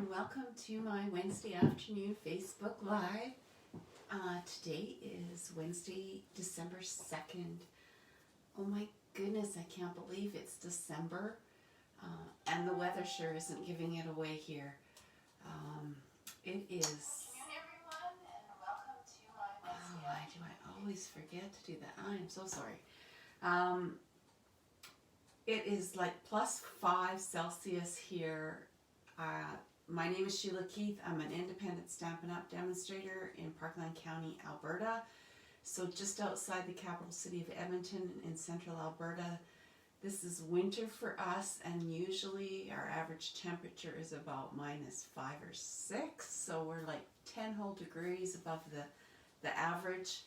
welcome to my Wednesday afternoon Facebook Live. Today is Wednesday, December 2nd. Oh my goodness, I can't believe it's December. And the weather sure isn't giving it away here. It is... Oh, why do I always forget to do that? I am so sorry. It is like +5 Celsius here. My name is Sheila Keith. I'm an independent Stampin Up demonstrator in Parkland County, Alberta. So just outside the capital city of Edmonton in central Alberta. This is winter for us, and usually our average temperature is about -5 or 6. So we're like 10 whole degrees above the average.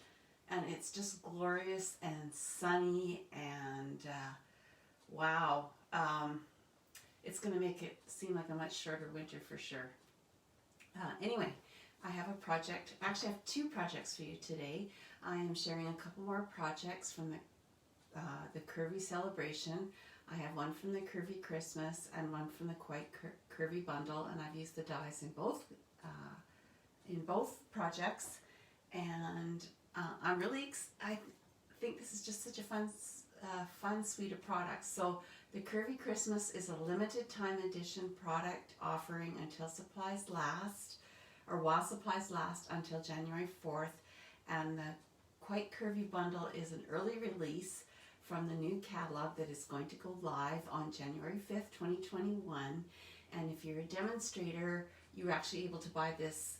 And it's just glorious and sunny and wow. It's going to make it seem like a much shorter winter for sure. Anyway, I have a project. Actually, I have 2 projects for you today. I am sharing a couple more projects from the Curvy Celebration. I have one from the Curvy Christmas and one from the Quite Curvy Bundle, and I've used the dies in both projects. And I think this is just such a fun suite of products. So the Curvy Christmas is a limited time edition product offering until supplies last, or while supplies last until January 4th. And the Quite Curvy Bundle is an early release from the new catalog that is going to go live on January 5th, 2021. And if you're a demonstrator, you're actually able to buy this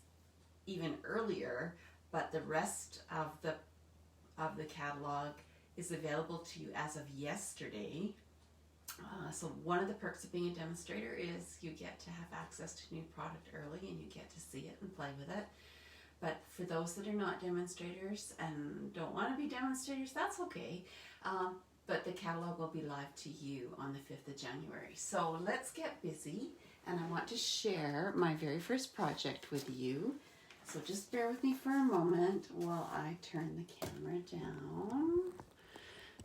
even earlier, but the rest of the catalog is available to you as of yesterday. So one of the perks of being a demonstrator is you get to have access to new product early and you get to see it and play with it. But for those that are not demonstrators and don't want to be demonstrators, that's okay. But the catalog will be live to you on the 5th of January. So let's get busy, and I want to share my very first project with you. So just bear with me for a moment while I turn the camera down.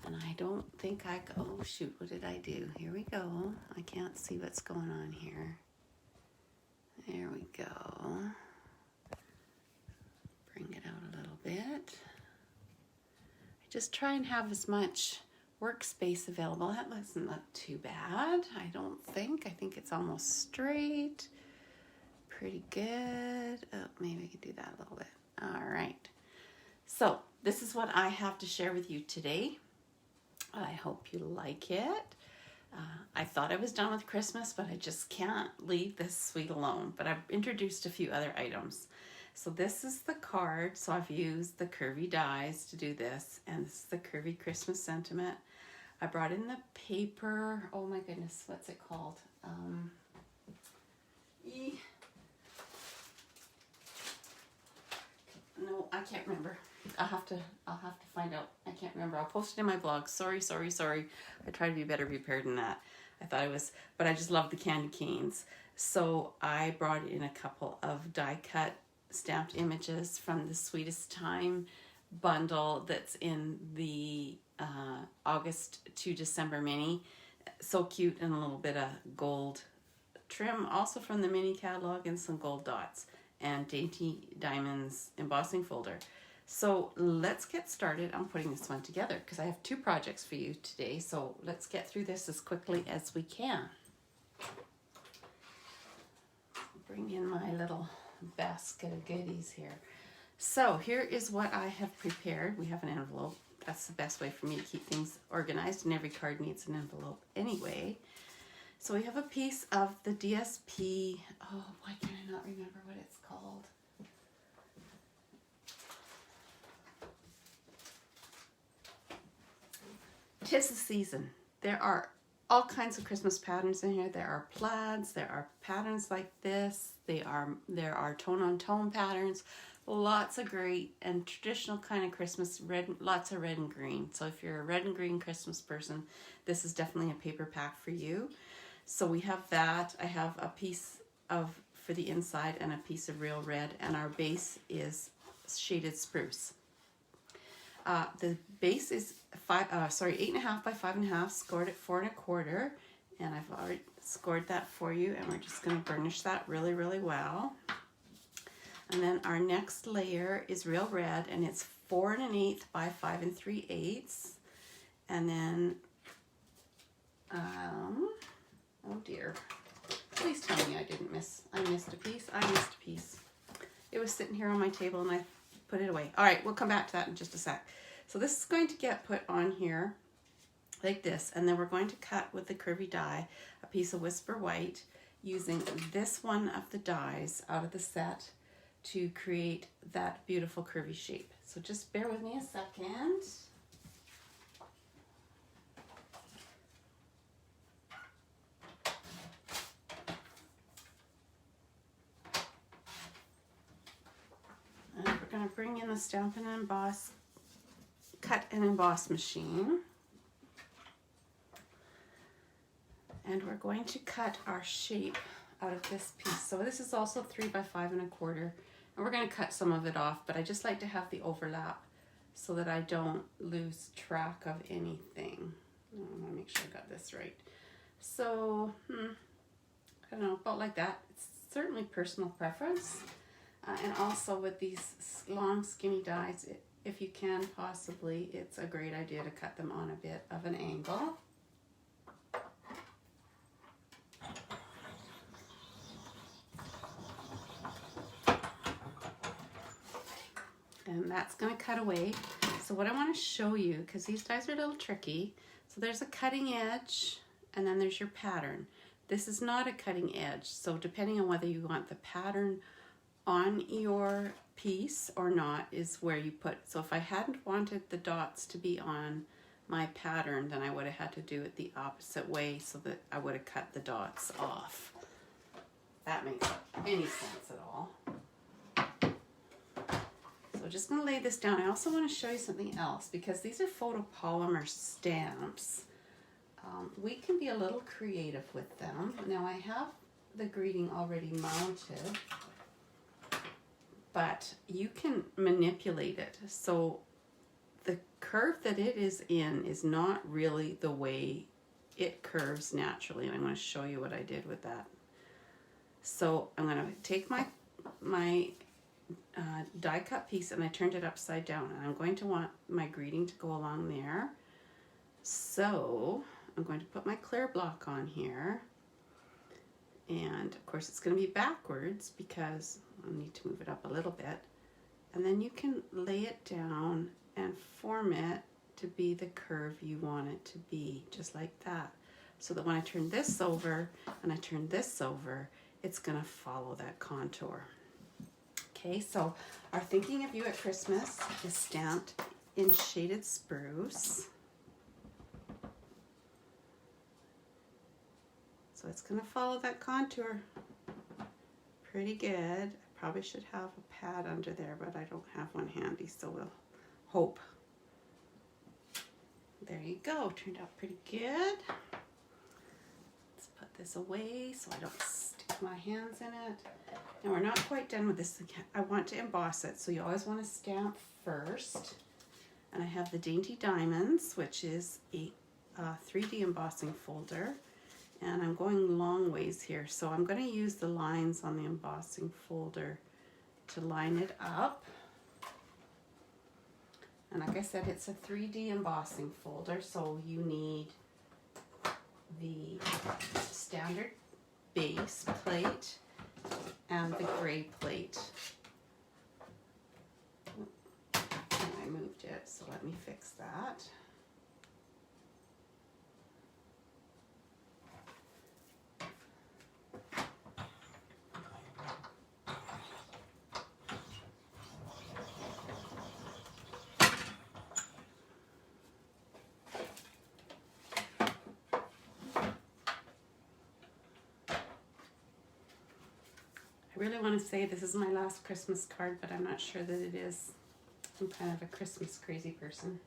And I don't think oh shoot, what did I do? Here we go. I can't see what's going on here. There we go. Bring it out a little bit. I just try and have as much workspace available. That doesn't look too bad, I don't think. I think it's almost straight. Pretty good. Oh, maybe we can do that a little bit. All right. So this is what I have to share with you today. I hope you like it. I thought I was done with Christmas, but I just can't leave this suite alone. But I've introduced a few other items. So this is the card. So I've used the Curvy dies to do this. And this is the Curvy Christmas sentiment. I brought in the paper. Oh my goodness, what's it called? No, I can't remember. I'll have to find out. I can't remember. I'll post it in my blog. Sorry. I try to be better prepared than that. I thought I was, but I just love the candy canes. So I brought in a couple of die cut stamped images from the Sweetest Time bundle that's in the August to December mini. So cute, and a little bit of gold trim also from the mini catalog, and some gold dots and Dainty Diamonds embossing folder. So let's get started on putting this one together, because I have 2 projects for you today. So let's get through this as quickly as we can. Bring in my little basket of goodies here. So here is what I have prepared. We have an envelope. That's the best way for me to keep things organized, and every card needs an envelope anyway. So we have a piece of the DSP. Oh, why can I not remember what it's called? Tis the season. There are all kinds of Christmas patterns in here. There are plaids. There are patterns like this. There are tone-on-tone patterns. Lots of great and traditional kind of Christmas, lots of red and green. So if you're a red and green Christmas person, this is definitely a paper pack for you. So we have that. I have a piece for the inside and a piece of real red, and our base is shaded spruce. The base is 8.5 by 5.5, scored at 4 1/4, And I've already scored that for you, and we're just going to burnish that really, really well. And then our next layer is real red, and it's 4 1/8 by 5 3/8. And then, oh dear, please tell me I missed a piece. I missed a piece. It was sitting here on my table and I put it away. All right, we'll come back to that in just a sec. So this is going to get put on here like this, and then we're going to cut with the curvy die a piece of Whisper White using this one of the dies out of the set to create that beautiful curvy shape. So just bear with me a second. And we're going to bring in the Stampin' and Emboss cut and emboss machine. And we're going to cut our shape out of this piece. So this is also 3 by 5 1/4. And we're going to cut some of it off, but I just like to have the overlap so that I don't lose track of anything. I want to make sure I got this right. So, I don't know, about like that. It's certainly personal preference. And also with these long skinny dies, if you can possibly, it's a great idea to cut them on a bit of an angle. And that's going to cut away. So what I want to show you, because these dies are a little tricky, so there's a cutting edge and then there's your pattern. This is not a cutting edge, so depending on whether you want the pattern on your piece or not is where you put. So if I hadn't wanted the dots to be on my pattern, then I would have had to do it the opposite way so that I would have cut the dots off. If that makes any sense at all. So just going to lay this down. I also want to show you something else because these are photopolymer stamps. We can be a little creative with them. Now I have the greeting already mounted, but you can manipulate it. So the curve that it is in is not really the way it curves naturally. And I'm going to show you what I did with that. So I'm going to take my die cut piece and I turned it upside down, and I'm going to want my greeting to go along there. So I'm going to put my clear block on here, and of course it's going to be backwards because I need to move it up a little bit, and then you can lay it down and form it to be the curve you want it to be, just like that, so that when I turn this over and I turn this over, it's going to follow that contour. Okay, so our Thinking of You at Christmas is stamped in shaded spruce. So it's going to follow that contour pretty good. I probably should have a pad under there, but I don't have one handy, so we'll hope. There you go, turned out pretty good. Let's put this away so I don't stick my hands in it. And we're not quite done with this. I want to emboss it, so you always want to stamp first. And I have the Dainty Diamonds, which is a 3D embossing folder. And I'm going long ways here, so I'm going to use the lines on the embossing folder to line it up. And like I said, it's a 3D embossing folder, so you need the standard base plate and the gray plate. And I moved it, so let me fix that. I really want to say this is my last Christmas card, but I'm not sure that it is. I'm kind of a Christmas crazy person.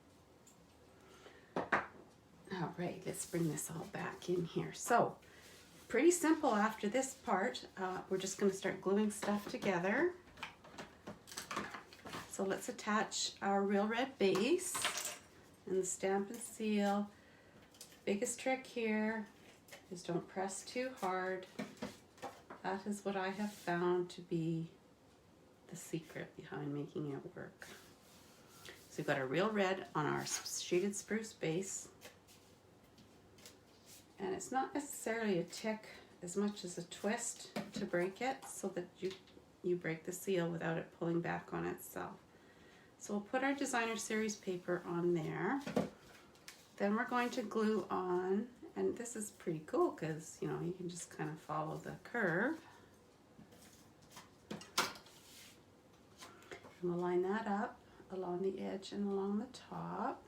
All right, let's bring this all back in here. So, pretty simple after this part. We're just going to start gluing stuff together. So let's attach our real red base and the Stampin' Seal. Biggest trick here is don't press too hard. That is what I have found to be the secret behind making it work. So we've got a real red on our shaded spruce base. And it's not necessarily a tick as much as a twist to break it so that you break the seal without it pulling back on itself. So we'll put our designer series paper on there. Then we're going to glue on, and this is pretty cool because, you know, you can just kind of follow the curve. And we'll line that up along the edge and along the top.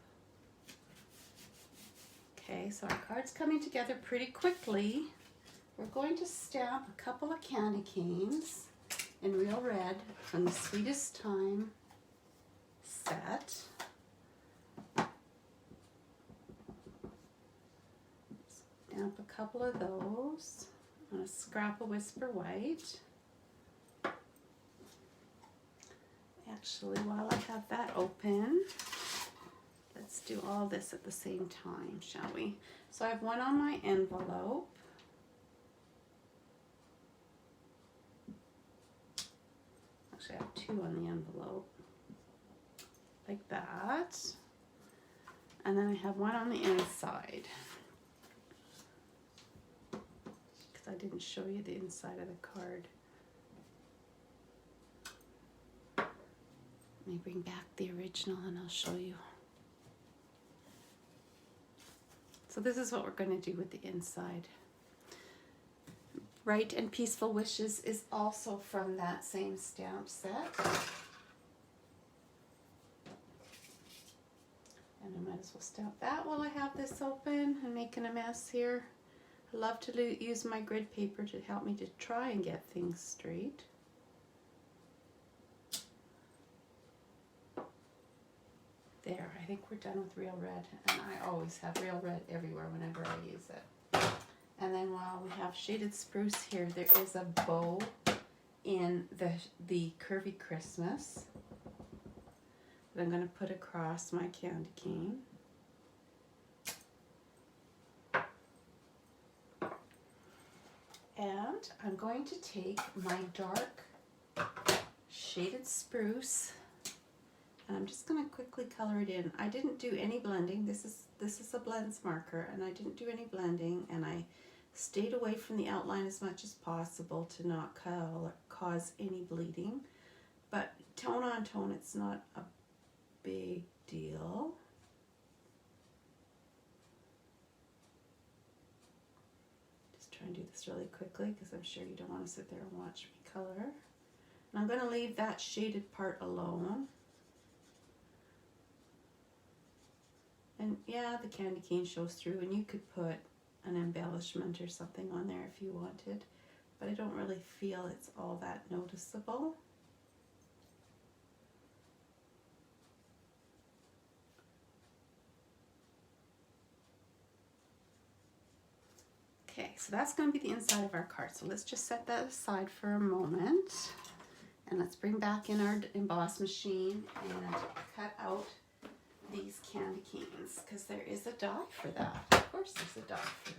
Okay, so our card's coming together pretty quickly. We're going to stamp a couple of candy canes in real red from the Sweetest Time set. Stamp a couple of those on a scrap of Whisper White. Actually, while I have that open, let's do all this at the same time, shall we? So I have one on my envelope. Actually, I have two on the envelope, like that. And then I have one on the inside, because I didn't show you the inside of the card. Let me bring back the original and I'll show you. So this is what we're going to do with the inside. Bright and Peaceful Wishes is also from that same stamp set. And I might as well stamp that while I have this open and making a mess here. I love to use my grid paper to help me to try and get things straight. There, I think we're done with real red, and I always have real red everywhere whenever I use it. And then while we have shaded spruce here, there is a bow in the Curvy Christmas that I'm going to put across my candy cane. And I'm going to take my dark shaded spruce, and I'm just going to quickly color it in. I didn't do any blending. This is a blends marker, and I didn't do any blending, and I stayed away from the outline as much as possible to not cause any bleeding. But tone on tone, it's not a big deal. Just try and do this really quickly because I'm sure you don't want to sit there and watch me color. And I'm going to leave that shaded part alone. And yeah, the candy cane shows through, and you could put an embellishment or something on there if you wanted, but I don't really feel it's all that noticeable. Okay, so that's going to be the inside of our card. So let's just set that aside for a moment, and let's bring back in our emboss machine and cut out these candy canes, because there is a die for that. Of course there's a die for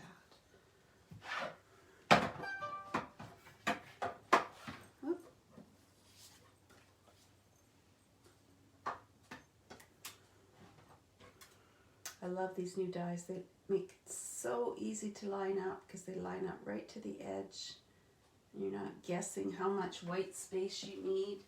that. Whoop. I love these new dies. They make it so easy to line up because they line up right to the edge. You're not guessing how much white space you need.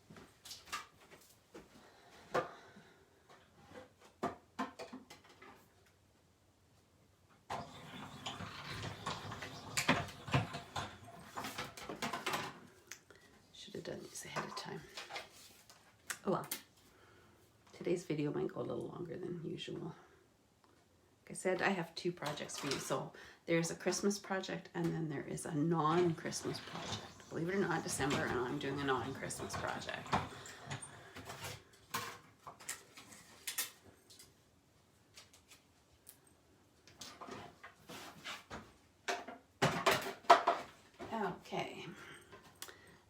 Done these ahead of time. Oh well, today's video might go a little longer than usual. Like I said, I have two projects for you. So there's a Christmas project and then there is a non-Christmas project. Believe it or not, December, and I'm doing a non-Christmas project. Okay.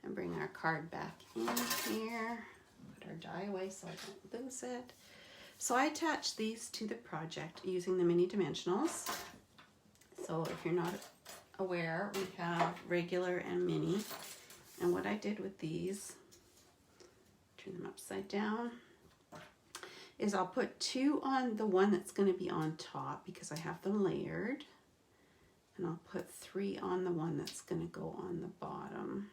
And bring our card back in here. Put our die away so I don't lose it. So I attach these to the project using the mini dimensionals. So if you're not aware, we have regular and mini. And what I did with these, turn them upside down, is I'll put 2 on the one that's going to be on top because I have them layered. And I'll put 3 on the one that's going to go on the bottom.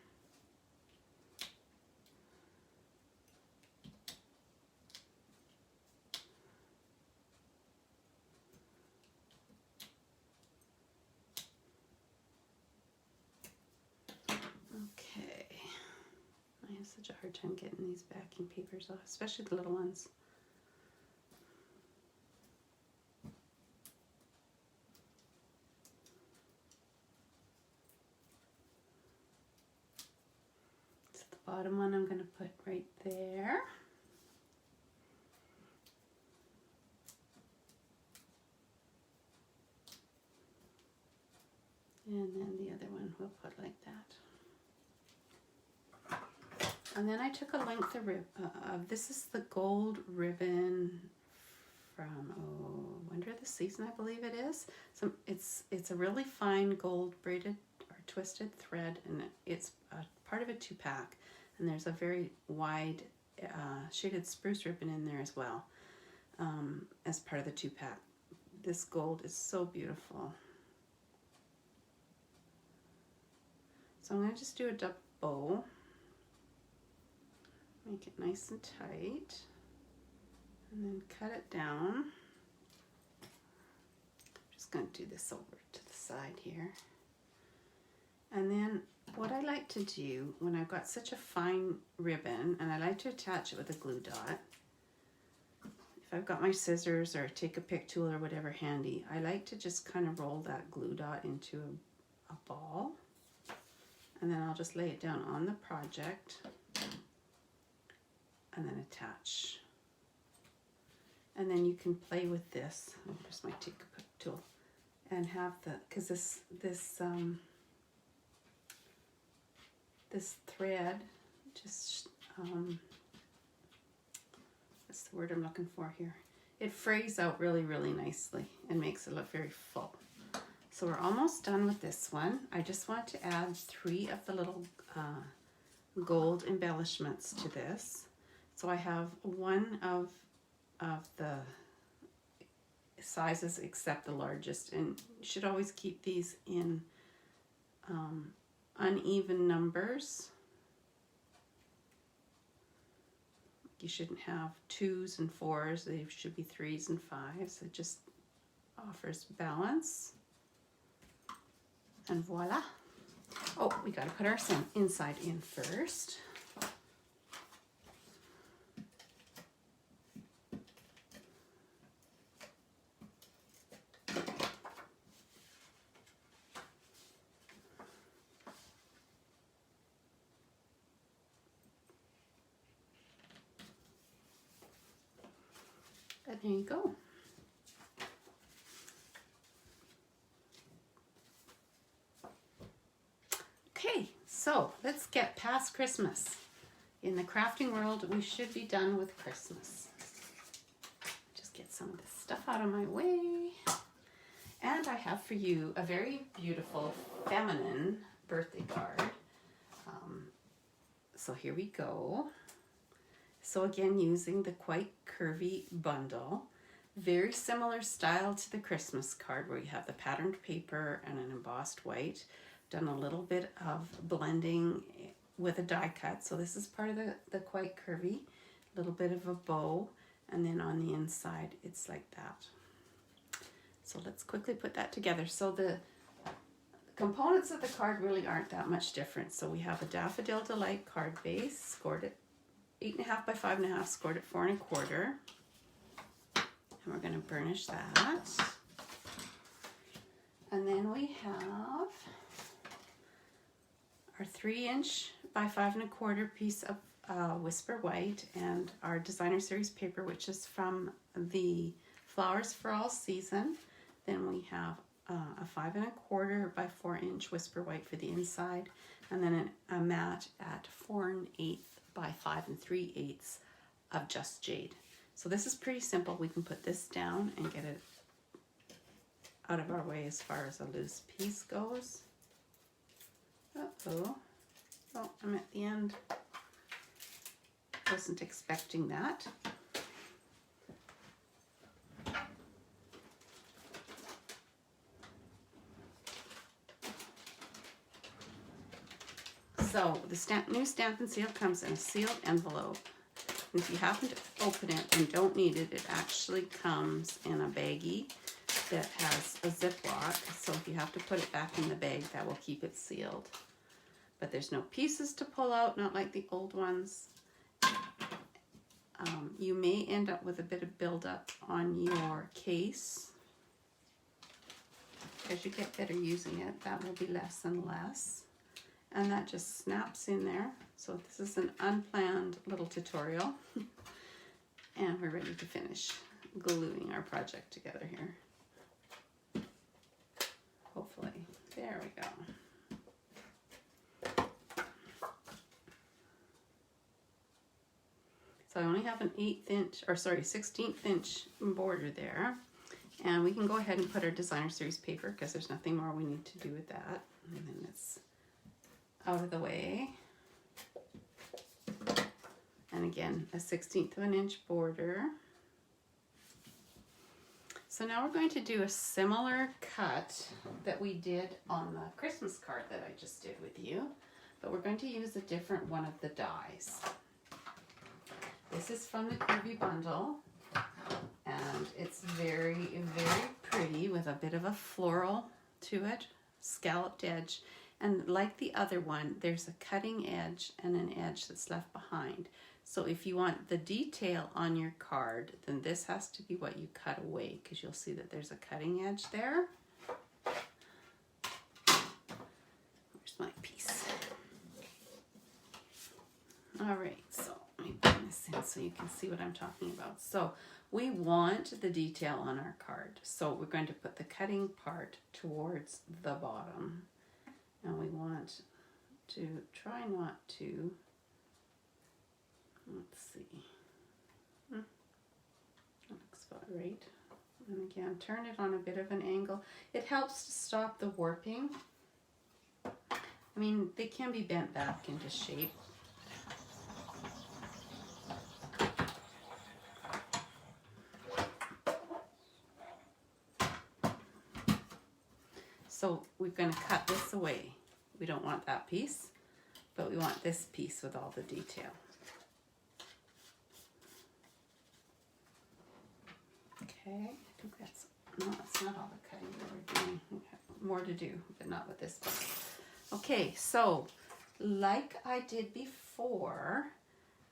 Okay. I have such a hard time getting these backing papers off, especially the little ones. Bottom one I'm going to put right there. And then the other one we'll put like that. And then I took a length of this is the gold ribbon from Wonder of the Season, I believe it is. So it's a really fine gold braided or twisted thread, and it's a part of a 2-pack. And there's a very wide shaded spruce ribbon in there as well, as part of the 2-pack. This gold is so beautiful. So I'm going to just do a double bow, make it nice and tight, and then cut it down. I'm just going to do this over to the side here. And then what I like to do when I've got such a fine ribbon, and I like to attach it with a glue dot, if I've got my scissors or take a pick tool or whatever handy, I like to just kind of roll that glue dot into a ball, and then I'll just lay it down on the project and then attach. And then you can play with this. Here's my take a pick tool, and have the, because this thread just, what's the word I'm looking for here? It frays out really, really nicely and makes it look very full. So we're almost done with this one. I just want to add 3 of the little gold embellishments to this. So I have 1 of the sizes except the largest, and you should always keep these in uneven numbers. You shouldn't have 2s and 4s, they should be 3s and 5s. It just offers balance. And voila. Oh, we got to put our inside in first. And there you go. Okay, so let's get past Christmas. In the crafting world, we should be done with Christmas. Just get some of this stuff out of my way. And I have for you a very beautiful feminine birthday card. So here we go. So again, using the Quite Curvy Bundle. Very similar style to the Christmas card where you have the patterned paper and an embossed white. Done a little bit of blending with a die cut. So this is part of the Quite Curvy. A little bit of a bow, and then on the inside it's like that. So let's quickly put that together. So the components of the card really aren't that much different. So we have a Daffodil Delight card base, scored at 8.5 by 5.5, scored at 4 1/4. And we're going to burnish that. And then we have our 3" by 5 1/4 piece of Whisper White, and our Designer Series paper, which is from the Flowers for All season. Then we have a 5 1/4 by 4" Whisper White for the inside, and then a matte at 4 1/8 by 5 3/8 of Just Jade. So this is pretty simple. We can put this down and get it out of our way as far as a loose piece goes. Uh-oh. Oh, I'm at the end. Wasn't expecting that. So the new Stampin' Seal comes in a sealed envelope. And if you happen to open it and don't need it, it actually comes in a baggie that has a Ziploc. So if you have to put it back in the bag, that will keep it sealed. But there's no pieces to pull out, not like the old ones. You may end up with a bit of buildup on your case. As you get better using it, that will be less and less. And that just snaps in there. So this is an unplanned little tutorial. And we're ready to finish gluing our project together here. Hopefully. There we go. So I only have an 16th inch border there. And we can go ahead and put our designer series paper because there's nothing more we need to do with that. And then it's out of the way. And again, a 1/16 of an inch border. So now we're going to do a similar cut that we did on the Christmas card that I just did with you, but we're going to use a different one of the dies. This is from the Curvy Bundle, and it's very, very pretty with a bit of a floral to it, scalloped edge. And like the other one, there's a cutting edge and an edge that's left behind. So if you want the detail on your card, then this has to be what you cut away, because you'll see that there's a cutting edge there. Where's my piece? All right, so let me bring this in so you can see what I'm talking about. So we want the detail on our card. So we're going to put the cutting part towards the bottom. And we want to try not to, let's see, that looks about right. And again, turn it on a bit of an angle. It helps to stop the warping. I mean, they can be bent back into shape. So we're going to cut this away. We don't want that piece, but we want this piece with all the detail. Okay, I think that's not all the cutting that we're doing. We have more to do, but not with this one. Okay, so like I did before,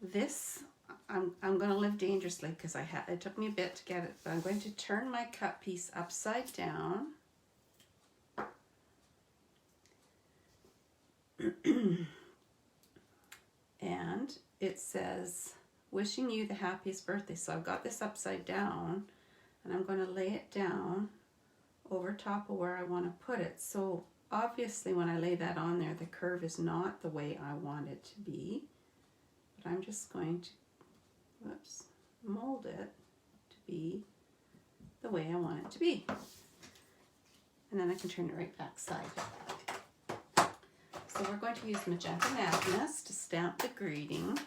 this I'm going to live dangerously because it took me a bit to get it, but I'm going to turn my cut piece upside down. And it says, wishing you the happiest birthday. So I've got this upside down, and I'm going to lay it down over top of where I want to put it. So obviously when I lay that on there, the curve is not the way I want it to be. But I'm just going to, mold it to be the way I want it to be. And then I can turn it right back side. So we're going to use Magenta Madness to stamp the greeting.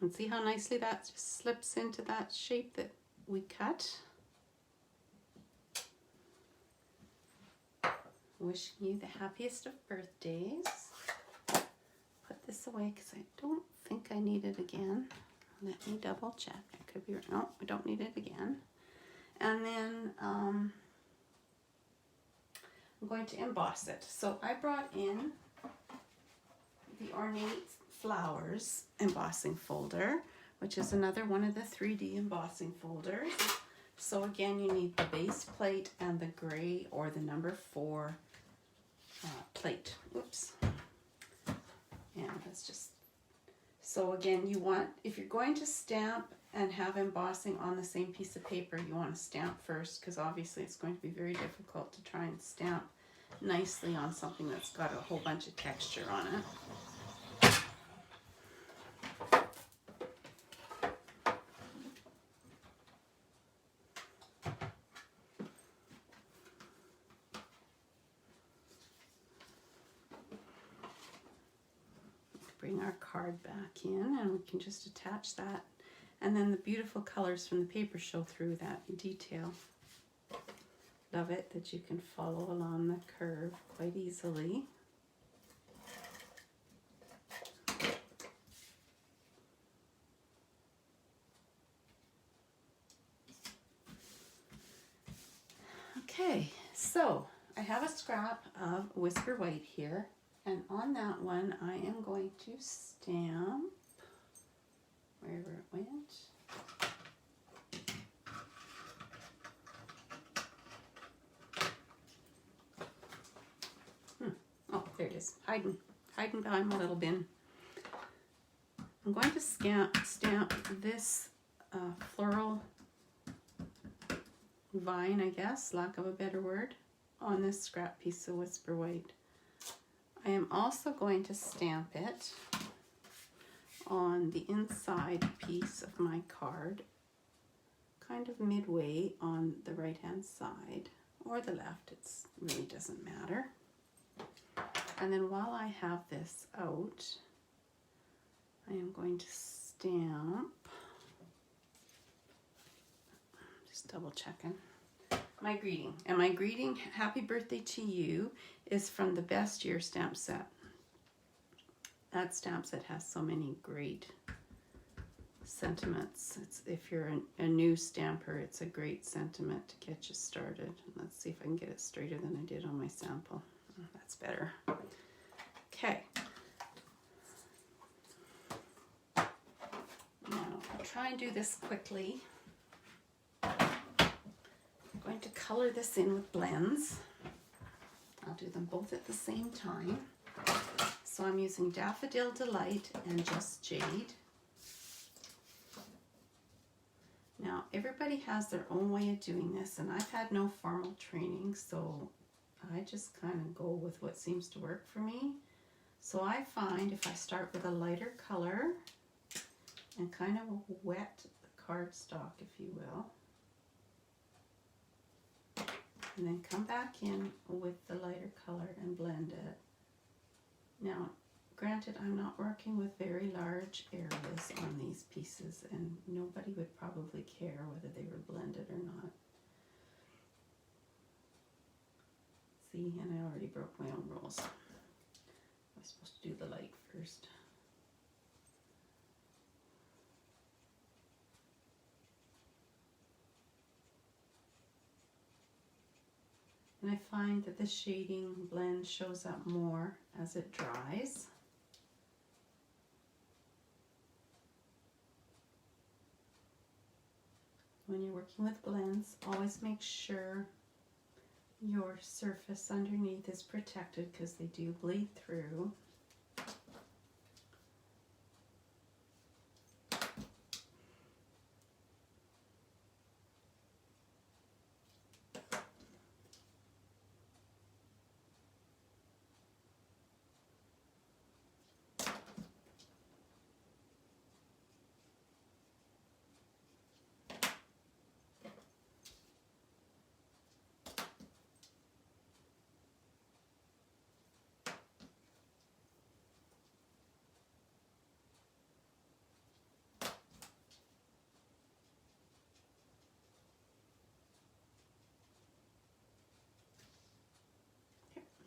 And see how nicely that just slips into that shape that we cut. Wishing you the happiest of birthdays. Put this away because I don't think I need it again. Let me double check. I could be right. No, I don't need it again. And then I'm going to emboss it. So I brought in the Ornate Flowers embossing folder, which is another one of the 3D embossing folders. So again, you need the base plate and the gray or the number 4 plate. Oops. And that's just, so again, you want, if you're going to stamp and have embossing on the same piece of paper, you want to stamp first, because obviously it's going to be very difficult to try and stamp nicely on something that's got a whole bunch of texture on it. bring our card back in, and we can just attach that. And then the beautiful colors from the paper show through that detail. Love it that you can follow along the curve quite easily. Okay, so I have a scrap of Whisper White here, and on that one I am going to stamp wherever it went. Oh, there it is, hiding behind my little bin. I'm going to stamp this floral vine, I guess, lack of a better word, on this scrap piece of Whisper White. I am also going to stamp it on the inside piece of my card, kind of midway on the right hand side, or the left, it really doesn't matter. And then while I have this out, I am going to stamp, just double checking, my greeting. And my greeting, happy birthday to you, is from the Best Year stamp set. That stamp set has so many great sentiments. If you're a new stamper, it's a great sentiment to get you started. Let's see if I can get it straighter than I did on my sample. Oh, that's better. Okay. Now, I'll try and do this quickly. I'm going to color this in with blends. I'll do them both at the same time. So I'm using Daffodil Delight and Just Jade. Now, everybody has their own way of doing this, and I've had no formal training, so I just kind of go with what seems to work for me. So I find if I start with a lighter color and kind of wet the cardstock, if you will, and then come back in with the lighter color and blend it. Now, granted, I'm not working with very large areas on these pieces, and nobody would probably care whether they were blended or not. See, and I already broke my own rules. I was supposed to do the light first. And I find that the shading blend shows up more as it dries. When you're working with blends, always make sure your surface underneath is protected because they do bleed through.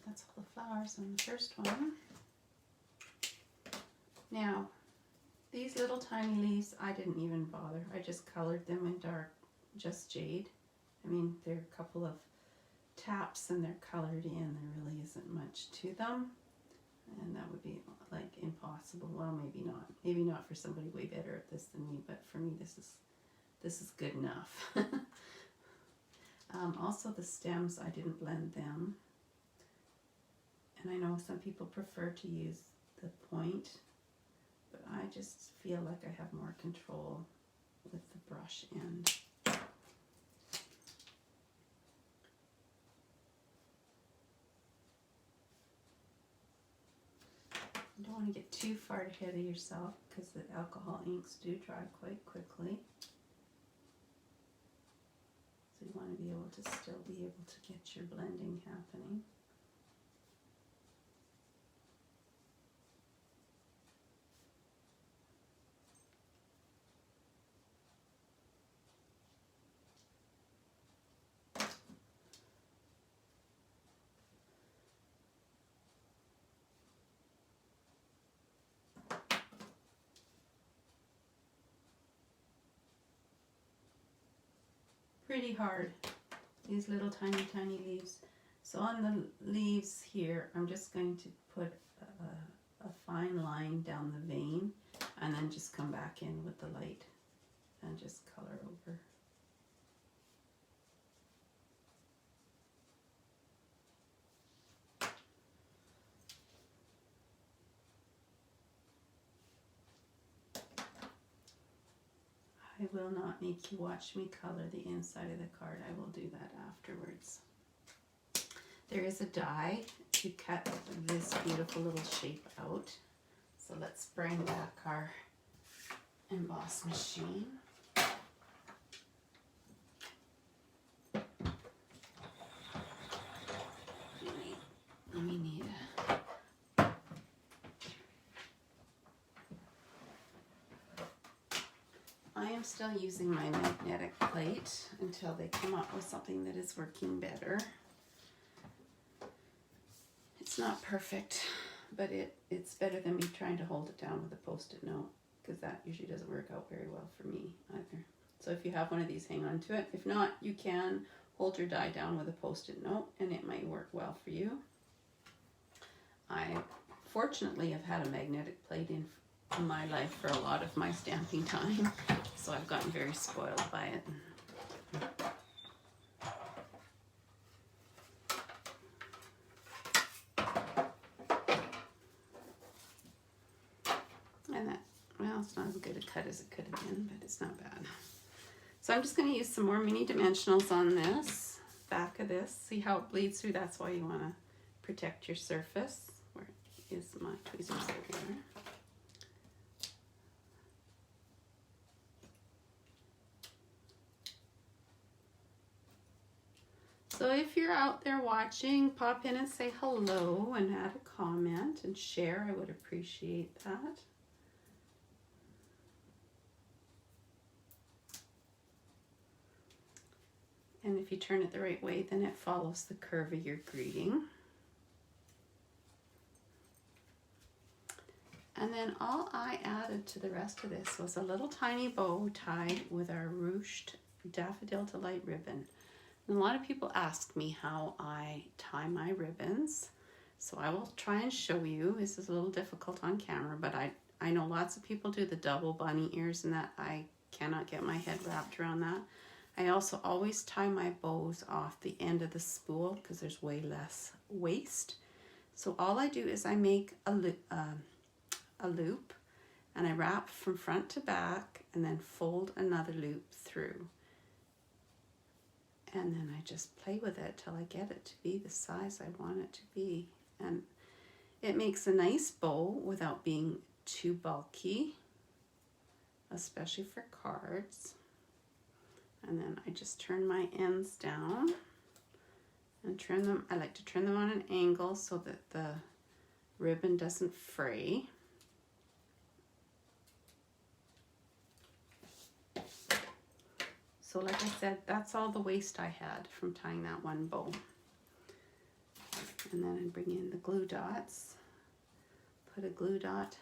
That's all the flowers on the first one. Now, these little tiny leaves, I didn't even bother. I just colored them in dark Just Jade. I mean, they're a couple of taps and they're colored in. There really isn't much to them. And that would be like impossible. Well, maybe not. Maybe not for somebody way better at this than me, but for me this is good enough. Also the stems, I didn't blend them. And I know some people prefer to use the point, but I just feel like I have more control with the brush end. You don't want to get too far ahead of yourself because the alcohol inks do dry quite quickly. So you want to be able to still be able to get your blending happening. pretty hard, these little tiny, tiny leaves. So on the leaves here, I'm just going to put a fine line down the vein and then just come back in with the light and just color over. I will not make you watch me color the inside of the card. I will do that afterwards. There is a die to cut this beautiful little shape out. So let's bring back our emboss machine. We need I am still using my magnetic plate until they come up with something that is working better. It's not perfect, but it's better than me trying to hold it down with a Post-it note, because that usually doesn't work out very well for me either. So if you have one of these, hang on to it. If not, you can hold your die down with a Post-it note and it might work well for you. I fortunately have had a magnetic plate in my life for a lot of my stamping time, so I've gotten very spoiled by it. And that, well, it's not as good a cut as it could have been, but it's not bad. So I'm just going to use some more mini dimensionals on this back of this. See how it bleeds through? That's why you want to protect your surface. Where is my tweezers? There we are. So if you're out there watching, pop in and say hello and add a comment and share. I would appreciate that. And if you turn it the right way, then it follows the curve of your greeting. And then all I added to the rest of this was a little tiny bow tied with our ruched Daffodil Delight ribbon. And a lot of people ask me how I tie my ribbons. So I will try and show you. This is a little difficult on camera, but I know lots of people do the double bunny ears and that. I cannot get my head wrapped around that. I also always tie my bows off the end of the spool because there's way less waste. So all I do is I make a loop and I wrap from front to back and then fold another loop through. And then I just play with it till I get it to be the size I want it to be. And it makes a nice bow without being too bulky, especially for cards. And then I just turn my ends down and trim them. I like to trim them on an angle so that the ribbon doesn't fray. So like I said, that's all the waste I had from tying that one bow. And then I bring in the glue dots, put a glue dot.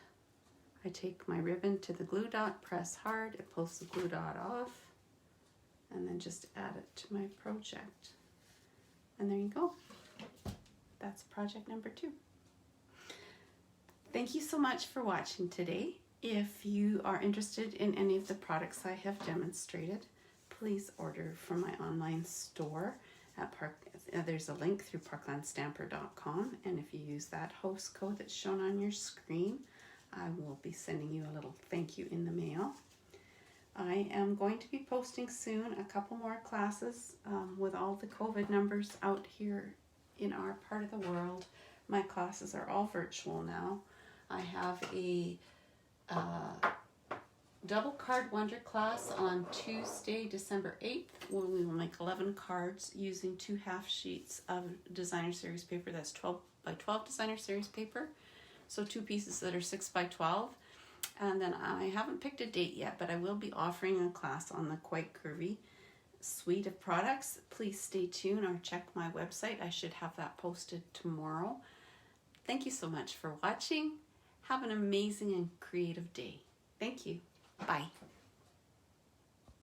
I take my ribbon to the glue dot, press hard, it pulls the glue dot off, and then just add it to my project. And there you go. That's project number 2. Thank you so much for watching today. If you are interested in any of the products I have demonstrated, please order from my online store at there's a link through parklandstamper.com, and if you use that host code that's shown on your screen, I will be sending you a little thank you in the mail. I am going to be posting soon a couple more classes with all the COVID numbers out here in our part of the world. My classes are all virtual now. I have a double card wonder class on Tuesday, December 8th, where we will make 11 cards using 2 half sheets of designer series paper. That's 12 by 12 designer series paper. So 2 pieces that are 6 by 12. And then I haven't picked a date yet, but I will be offering a class on the Quite Curvy suite of products. Please stay tuned or check my website. I should have that posted tomorrow. Thank you so much for watching. Have an amazing and creative day. Thank you. Bye.